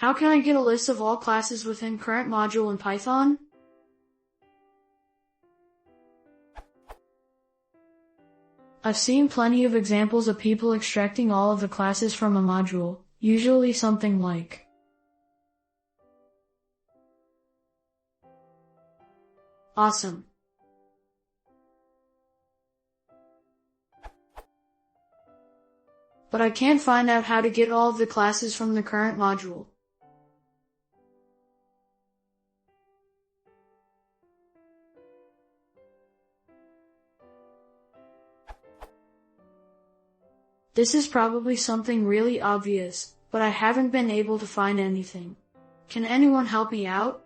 How can I get a list of all classes within current module in Python? I've seen plenty of examples of people extracting all of the classes from a module, usually something like awesome. But I can't find out how to get all of the classes from the current module. This is probably something really obvious, but I haven't been able to find anything. Can anyone help me out?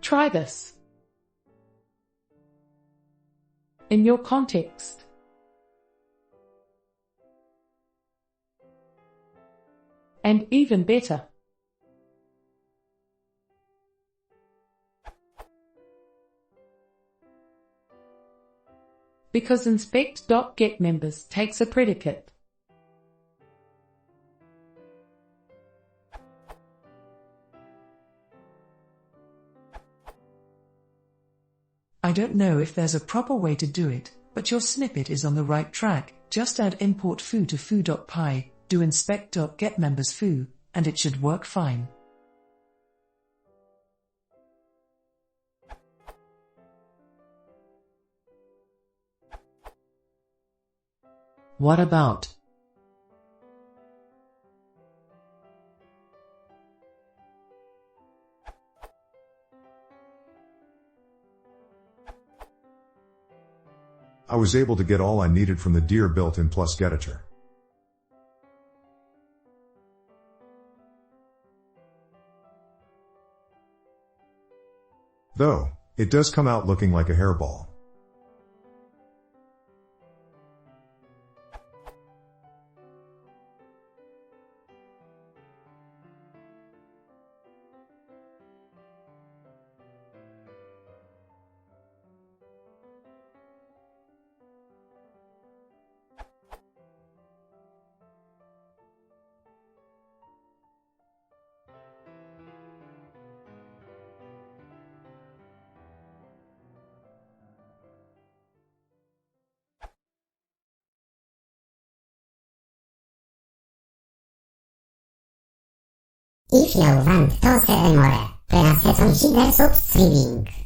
Try this. In your context. And even better. Because inspect.getMembers takes a predicate. I don't know if there's a proper way to do it, but your snippet is on the right track. Just add import foo to foo.py, do inspect.getMembers foo, and it should work fine. What about? I was able to get all I needed from the dir built-in plus getIter. Though, it does come out looking like a hairball. If you want to sell more, press on Schuberts streaming.